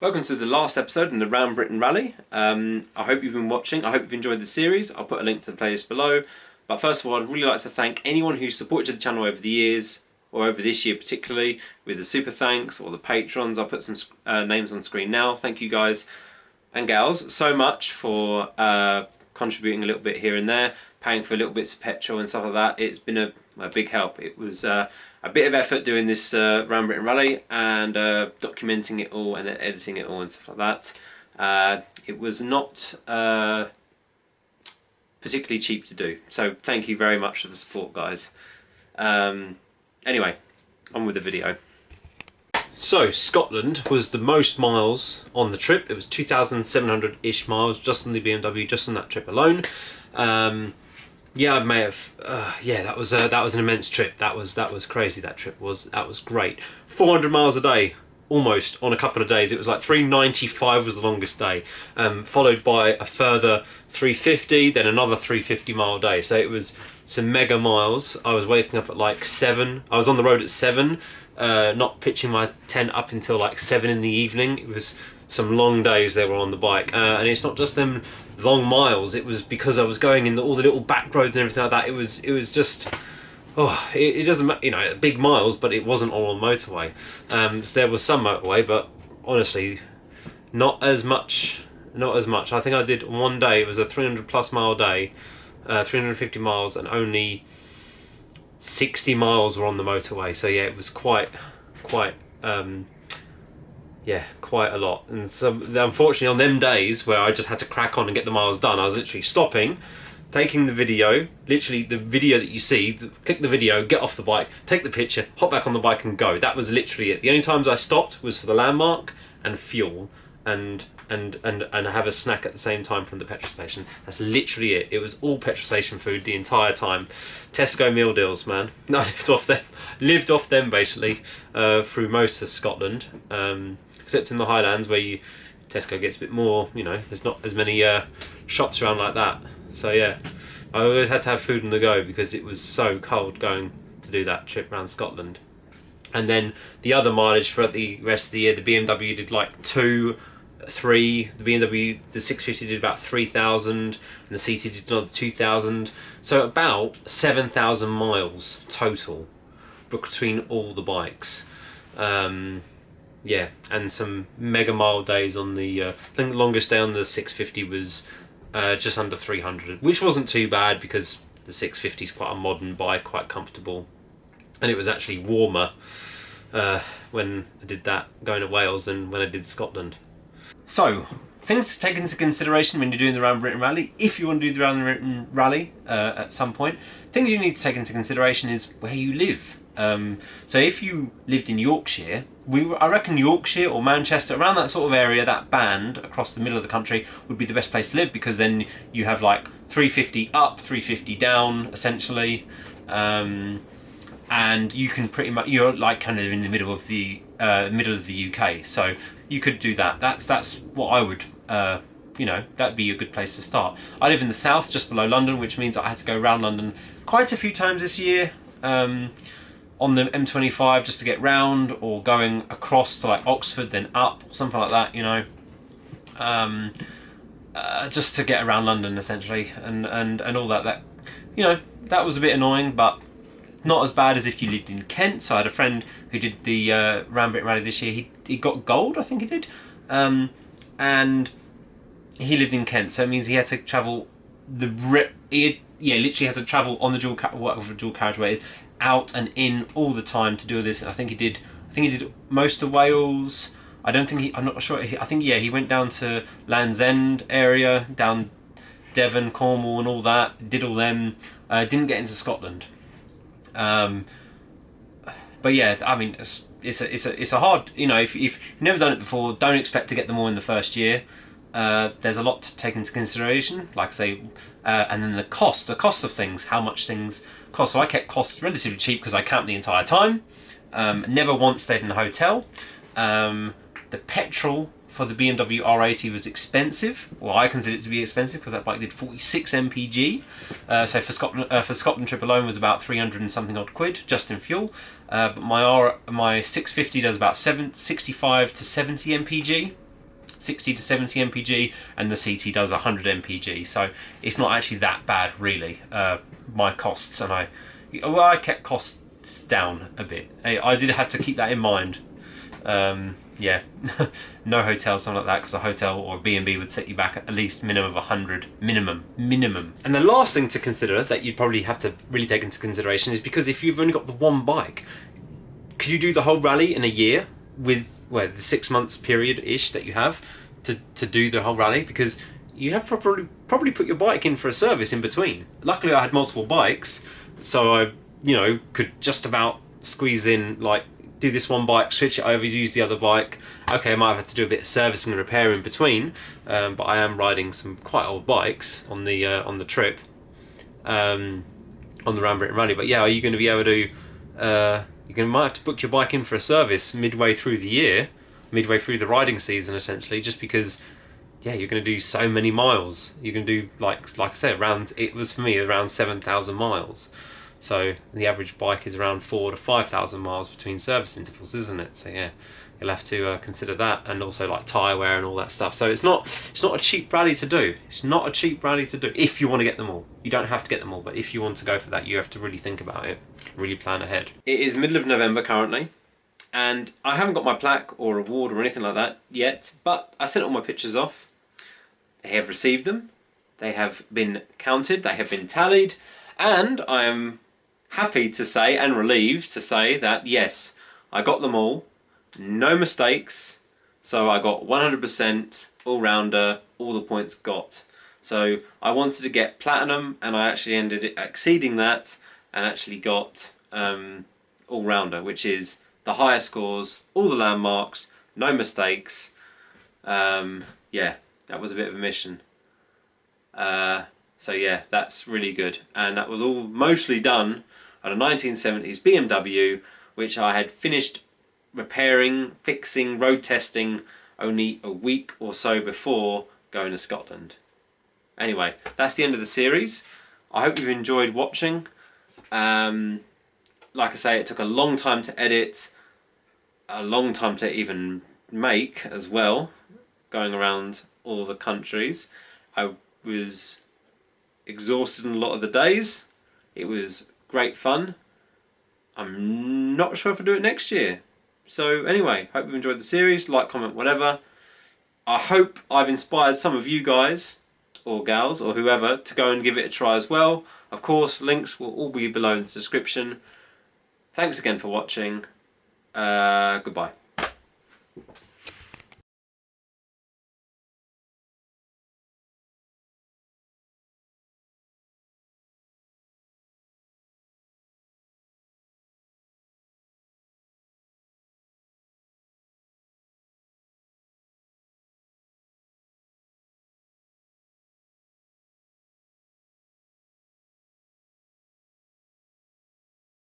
Welcome to the last episode in the Round Britain Rally. I hope you've been watching. I hope you've enjoyed the series. I'll put a link to the playlist below. But first of all, I'd really like to thank anyone who's supported the channel over the years, or over this year particularly, with the super thanks or the patrons. I'll put some names on screen now. Thank you guys and gals so much for contributing a little bit here and there, paying for little bits of petrol and stuff like that. It's been a big help. It was a bit of effort doing this Round Britain Rally and documenting it all and then editing it all and stuff like that. It was not particularly cheap to do, so thank you very much for the support, guys. Anyway, on with the video. So Scotland was the most miles on the trip. It was 2,700-ish miles just on the BMW, just on that trip alone. Yeah, I may have. Yeah, that was an immense trip. That was crazy. That trip was great. 400 miles a day, almost on a couple of days. It was like 395 was the longest day, followed by a further 350, then another 350 mile day. So it was some mega miles. I was waking up at like 7. I was on the road at 7, not pitching my tent up until like 7 in the evening. It was some long days they were on the bike, and it's not just them long miles. It was because I was going in all the little back roads and everything like that. It was just, oh, it doesn't matter, you know, big miles, but it wasn't all on motorway. So there was some motorway, but honestly, not as much. I think I did one day. It was a 300+ mile day, 350 miles, and only 60 miles were on the motorway. So yeah, it was quite yeah, quite a lot. And so unfortunately on them days where I just had to crack on and get the miles done, I was literally stopping, taking the video, literally the video that you see, click the video, get off the bike, take the picture, hop back on the bike and go. That was literally it. The only times I stopped was for the landmark and fuel and have a snack at the same time from the petrol station. That's literally it. It was all petrol station food the entire time. Tesco meal deals, man. I lived off them basically through most of Scotland. Except in the Highlands where Tesco gets a bit more, you know, there's not as many shops around like that. So yeah, I always had to have food on the go because it was so cold going to do that trip around Scotland. And then the other mileage for the rest of the year, the BMW did like 2, 3, the BMW, the 650 did about 3,000, and the CT did another 2,000. So about 7,000 miles total between all the bikes. Yeah, and some mega mile days on the, I think the longest day on the 650 was just under 300, which wasn't too bad because the 650 is quite a modern bike, quite comfortable. And it was actually warmer when I did that going to Wales than when I did Scotland. So, things to take into consideration when you're doing the Round Britain Rally, if you want to do the Round Britain Rally at some point. Things you need to take into consideration is where you live. So if you lived in Yorkshire, I reckon Yorkshire or Manchester, around that sort of area, that band across the middle of the country would be the best place to live, because then you have like 350 up, 350 down, essentially, and you can pretty much, you're like kind of in the middle of the UK, so you could do that. That's what I would, you know, that'd be a good place to start. I live in the south, just below London, which means I had to go around London quite a few times this year. On the M25 just to get round, or going across to like Oxford then up or something like that, you know, just to get around London essentially, and all that, you know, that was a bit annoying, but not as bad as if you lived in Kent. So I had a friend who did the Round Britain Rally this year. He got gold, I think he did, and he lived in Kent, so it means he had to travel literally had to travel on the dual carriageways, out and in all the time to do this. And I think he did most of Wales. I'm not sure. I think he went down to Land's End area, down Devon, Cornwall, and all that. Did all them. Didn't get into Scotland. But yeah, I mean, it's a hard. You know, if you've never done it before, don't expect to get them all in the first year. There's a lot to take into consideration, like I say, and then the cost of things, how much things cost. So I kept costs relatively cheap because I camped the entire time. Never once stayed in a hotel. The petrol for the BMW R80 was expensive. Well, I consider it to be expensive because that bike did 46 mpg. So for Scotland trip alone was about 300 and something odd quid just in fuel. But my 650 does about 65 to 70 mpg. 60 to 70 mpg, and the CT does 100 mpg. So it's not actually that bad, really. My costs, and I kept costs down a bit. I did have to keep that in mind. Yeah, no hotel, something like that, because a hotel or a B&B would set you back at least minimum of 100, minimum. And the last thing to consider that you'd probably have to really take into consideration is, because if you've only got the one bike, could you do the whole rally in a year with, well, the 6 months period-ish that you have to do the whole rally? Because you have probably put your bike in for a service in between. Luckily I had multiple bikes, so I, you know, could just about squeeze in, like, do this one bike, switch it over, use the other bike. Okay, I might have to do a bit of servicing and repair in between, but I am riding some quite old bikes on the trip, on the Round Britain Rally. But yeah, are you going to be able to? Might have to book your bike in for a service midway through the year, midway through the riding season, essentially, just because. Yeah, you're going to do so many miles. You're going to do, like I said, it was for me around 7,000 miles. So the average bike is around 4,000 to 5,000 miles between service intervals, isn't it? So yeah, you'll have to consider that, and also like tyre wear and all that stuff. So it's not a cheap rally to do. It's not a cheap rally to do if you want to get them all. You don't have to get them all, but if you want to go for that, you have to really think about it, really plan ahead. It is middle of November currently, and I haven't got my plaque or award or anything like that yet, but I sent all my pictures off. They have received them. They have been counted. They have been tallied, and I am happy to say, and relieved to say, that yes, I got them all, no mistakes, so I got 100% all-rounder, all the points got. So I wanted to get platinum, and I actually ended up exceeding that, and actually got all-rounder, which is the higher scores, all the landmarks, no mistakes. Yeah, that was a bit of a mission. So yeah, that's really good, and that was all mostly done on a 1970s BMW, which I had finished repairing, fixing, road testing only a week or so before going to Scotland. Anyway, that's the end of the series. I hope you've enjoyed watching. Like I say, it took a long time to edit, a long time to even make as well, going around all the countries. I was exhausted in a lot of the days. It was great fun. I'm not sure if I'll do it next year. So anyway, hope you've enjoyed the series. Like, comment, whatever. I hope I've inspired some of you guys, or gals, or whoever, to go and give it a try as well. Of course, links will all be below in the description. Thanks again for watching. Goodbye.